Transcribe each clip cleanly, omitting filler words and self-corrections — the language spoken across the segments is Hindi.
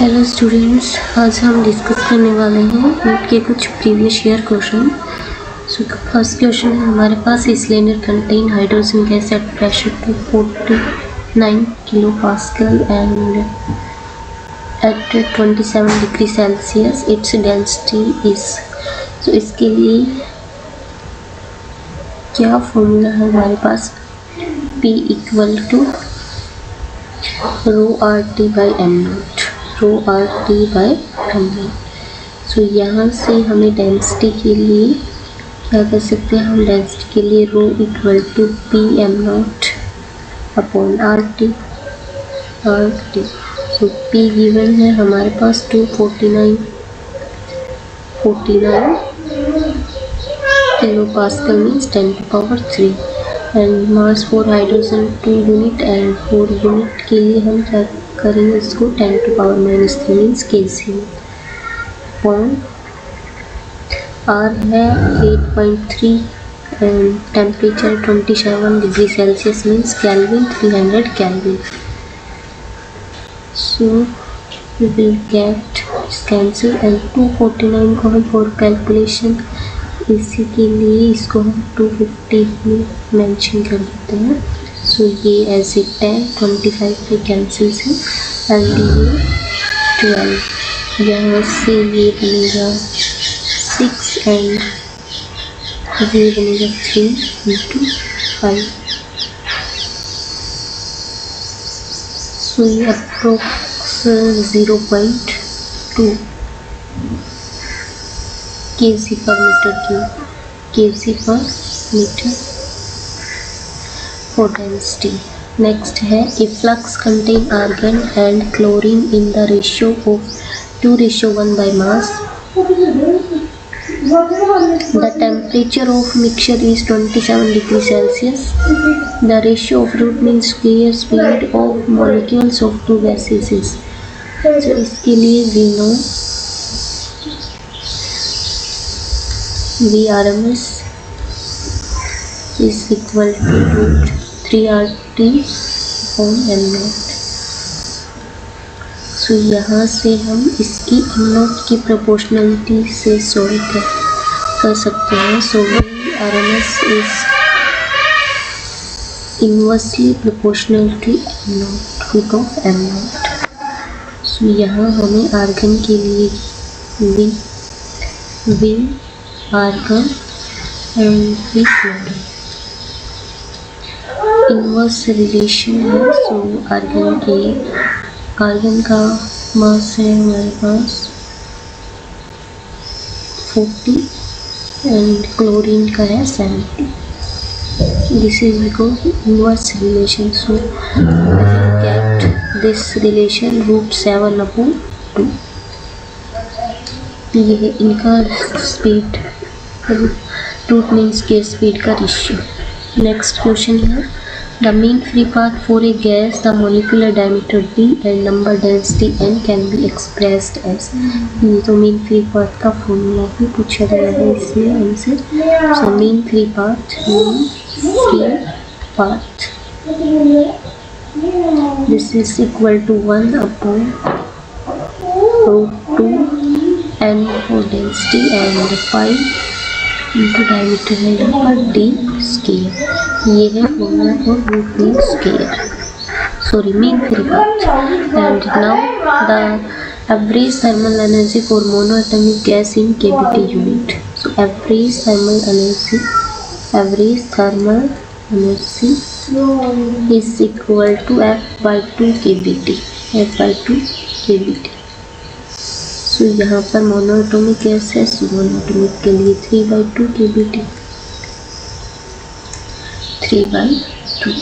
हेलो स्टूडेंट्स, आज हम डिस्कस करने वाले हैं नीट के कुछ previous year question. So first question है हमारे पास, cylinder contain hydrogen gas at pressure 249 kilo pascal and at 27 degree Celsius its density is. तो इसके लिए क्या फॉर्मूला है हमारे पास, P equal to rho R T by M naught, rho R T by M naught. So यहाँ से हमें डेंसिटी के लिए क्या कर सकते हैं, हम डेंसिटी के लिए rho equal to P M naught upon R T. So P given है हमारे पास 249 kilo pascal means 10 to power 3 and mass for hydrogen 2 unit and 4 unit के लिए हम क्या करेंगे इसको 10 to power -3 means kg point. R है 8.3 and temperature 27 degree Celsius means Kelvin 300 Kelvin. So we will get cancel and 249 को हम फॉर कैलकुलेशन, इसी के लिए इसको हम 250 में मेंशन कर देते हैं। सो ये एज इट है 25 पे कैंसिल से एंड ये 12, यहाँ से ये बनेगा 6 एंड ये बनेगा 3 into 5। सो ये approx 0.2 kg per meter cube, kg per meter for density। Next है, if flux contain argon and chlorine in the ratio of 2:1 by mass, the temperature of mixture is 27 degree Celsius, the ratio of root mean square speed of molecules of two gases is। so इसके लिए we know Vrms is equal to root 3RT upon m naught। So यहाँ से हम इसकी m naught की प्रोपोर्शनलिटी से सॉल्व कर सकते हैं। So Vrms is inversely proportional to m naught, root of m naught। So यहाँ हमें आर्गन के लिए V argon and V chlorine inverse relation है। सो आर्गन का मास है हमारे पास 40 एंड क्लोरीन का है 70। This is because inverse relation. So get this relation √7/2। ये है इनका स्पीड, रूट मीन्स के स्पीड का रेशियो। नेक्स्ट क्वेश्चन है, the mean free path for a gas, the molecular diameter d and number density n can be expressed as. ये तो मीन फ्री पाथ का फॉर्मूला भी पूछा गया है इसमें हमसे। So mean free path this is equal to 1/√2 n for density and 5 into diameter है यहाँ पर d स्केयर। ये है formula for root mean square, sorry mean free path. And now the average thermal energy for monoatomic gas in kBt unit. So average thermal energy is equal to F/2 kBt, F/2 kBt। तो यहाँ पर मोनोएटॉमिक गैस है, मोनोएटॉमिक के लिए 3/2 kBt, 3/2।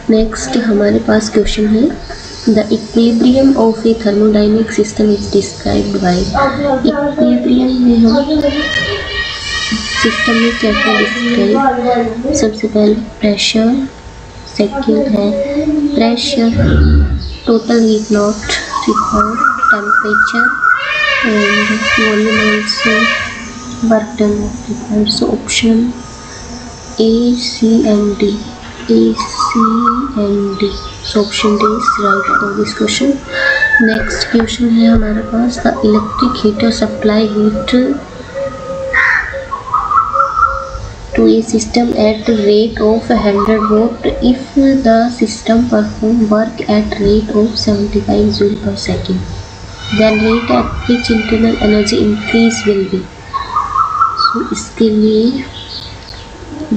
नेक्स्ट हमारे पास क्वेश्चन है, the equilibrium of A thermodynamic system is described bye. Equilibrium में हम सिस्टम में क्या क्या डिस्क्राइब, सबसे पहले प्रेशर, सेकेंड है pressure, total heat not required, temperature and volume also, work done required. So option A, C and D A, C and D. So option D is right for this question. Next question है हमारे पास, the electric heater supply heat to a system at rate of 100 watt if the system perform work at rate of 75 joule per second. Then rate at which internal energy increase will be. So इसके लिए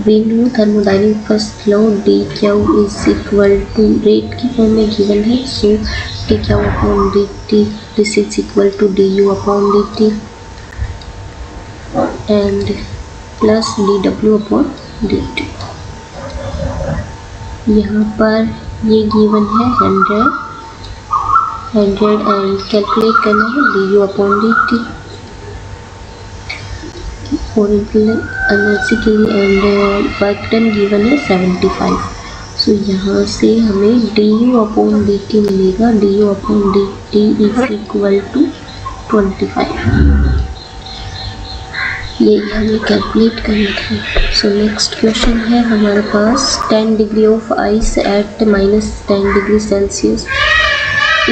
we know thermodynamic first law dq is equal to rate की फॉर्म में गिवन है, so dq upon dt this is equal to du upon dt and plus dw upon dt. यहाँ पर ये गिवन है 100 एंड कैलकुलेट करना है du upon dt और एनर्जी के लिए एंड वर्क डन गिवन है 75. सो यहाँ से हमें du अपॉन dt मिलेगा, du upon dt is equal to 25. ये हमें कैलकुलेट करना था. सो नेक्स्ट क्वेश्चन है हमारे पास 10 degree of ice eight -10 degree Celsius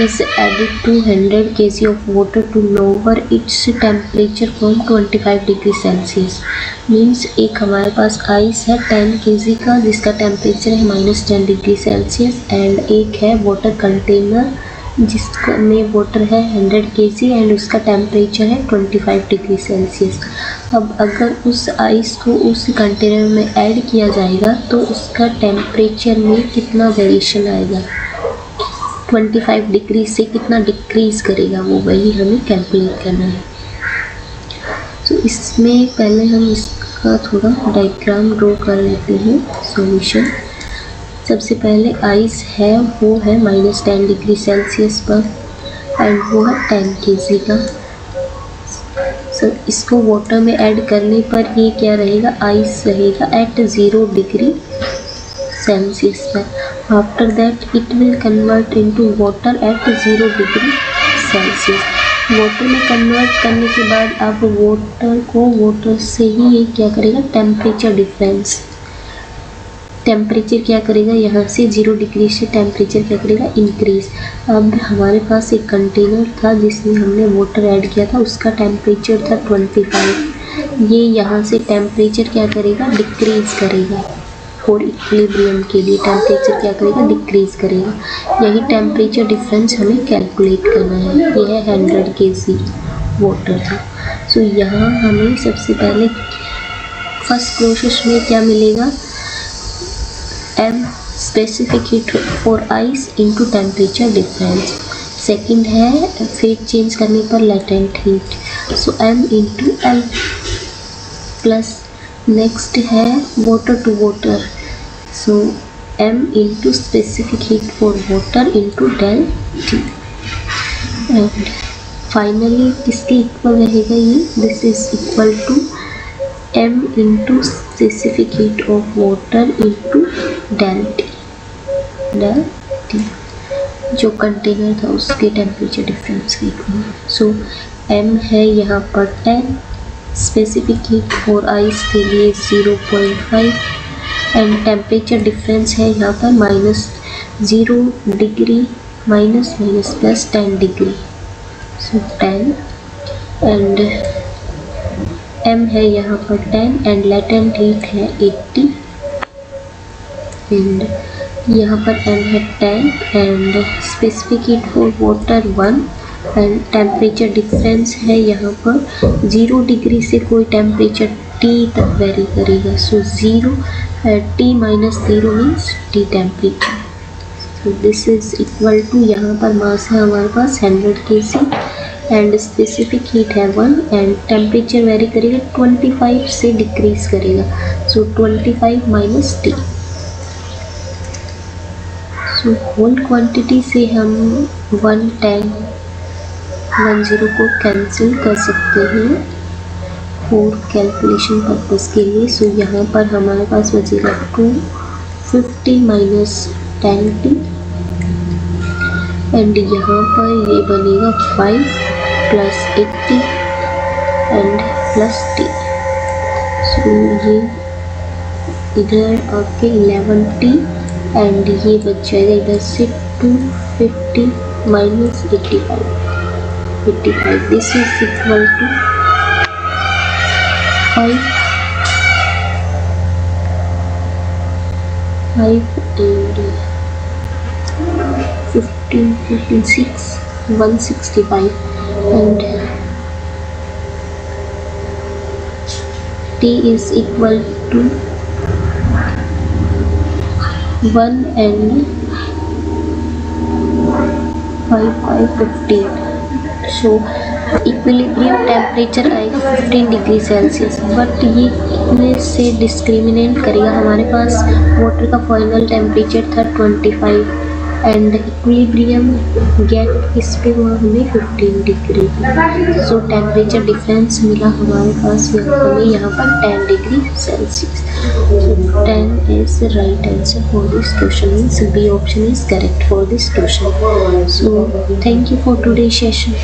is added to 100 kg of water to lower its temperature from 25 degree Celsius. Means एक हमारे पास आइस है 10 kg का जिसका टेम्परेचर है -10 डिग्री सेल्सियस एंड एक है वाटर कंटेनर जिसमें वाटर है 100 kg एंड उसका टेम्परेचर है 25 डिग्री सेल्सियस. अब अगर उस आइस को उस कंटेनर में ऐड किया जाएगा तो उसका टेम्परेचर में कितना वेरिएशन आएगा, 25 डिग्री से कितना डिक्रीज करेगा, वो वही हमें कैलकुलेट करना है. तो इसमें पहले हम इसका थोड़ा डायग्राम ड्रॉ कर लेते हैं. सॉल्यूशन सबसे पहले आइस है वो है -10 डिग्री सेल्सियस पर एंड वो है 10 kg का. इसको वाटर में ऐड करने पर ये क्या रहेगा, आइस रहेगा एट 0 डिग्री सेल्सियस पर. After that it will convert into water at 0 degree Celsius. Water में कन्वर्ट करने के बाद अब वाटर से ही ये क्या करेगा, टेम्परेचर क्या करेगा, यहाँ से 0 डिग्री से टेम्परेचर क्या करेगा, इंक्रीज. अब हमारे पास एक कंटेनर था जिसमें हमने वाटर ऐड किया था, उसका टेम्परेचर था 25. ये यहाँ से टेम्परेचर क्या करेगा, डिक्रीज करेगा और इक्विलिब्रियम के लिए टेम्परेचर क्या करेगा, डिक्रीज करेगा. यही टेम्परेचर डिफरेंस हमें कैलकुलेट करना है. यह है 100 kg वाटर था. सो यहाँ हमें सबसे पहले फर्स्ट प्रोसेस में क्या मिलेगा, m specific heat for ice into temperature difference. Second है फेज चेंज करने पर latent heat, so m into l plus next है water to water, so m into specific heat for water into del T and finally किसके इक्वल रहेगा ये, this is equal to m into specific heat of water into del T जो कंटेनर था उसके टेम्परेचर डिफरेंस के इक्वल. सो m है यहाँ पर 10, स्पेसिफिक हीट फॉर आइस के लिए 0.5 एंड टेम्परेचर डिफरेंस है यहाँ पर -0 degree minus plus 10 degree, so 10 and m है यहाँ पर 10 एंड लेटेंट हीट है 80 एंड यहाँ पर m है 10 and specific heat for water 1 and temperature difference है यहाँ पर 0 डिग्री से कोई टेम्परेचर T तक वेरी करेगा. So 0 T minus 0 means T temperature. So this is equal to, यहाँ पर मास है हमारे पास 100 kg एंड स्पेसिफिक हीट है 1 एंड टेम्परेचर वेरी करेगा 25 से डिक्रीज करेगा. So 25 minus T. So whole quantity से हम 110 को कैंसिल कर सकते हैं फॉर कैलकुलेशन पर्पस के लिए. सो यहाँ पर हमारे पास बचेगा 250 माइनस 10t एंड यहाँ पर ये बनेगा 5 प्लस 80 एंड प्लस t. सो ये इधर आपके 11t एंड ये बच जाएगा इधर से 250 minus 85 this is equal to 5 and 15 56 165 and t is equal to 1 and 15 so equilibrium temperature आएगा 15 डिग्री सेल्सियस बट ये इतने से डिस्क्रिमिनेट करेगा। हमारे पास वाटर का फाइनल टेम्परेचर था 25 एंड इक्विलिब्रियम गेट इस पे हुआ हमें 15 डिग्री सो टेम्परेचर डिफरेंस मिला हमारे पास हमें यहाँ पर 10 degree Celsius. So 10 is the right answer for this question, means B option is correct for this question. So thank you for today's session.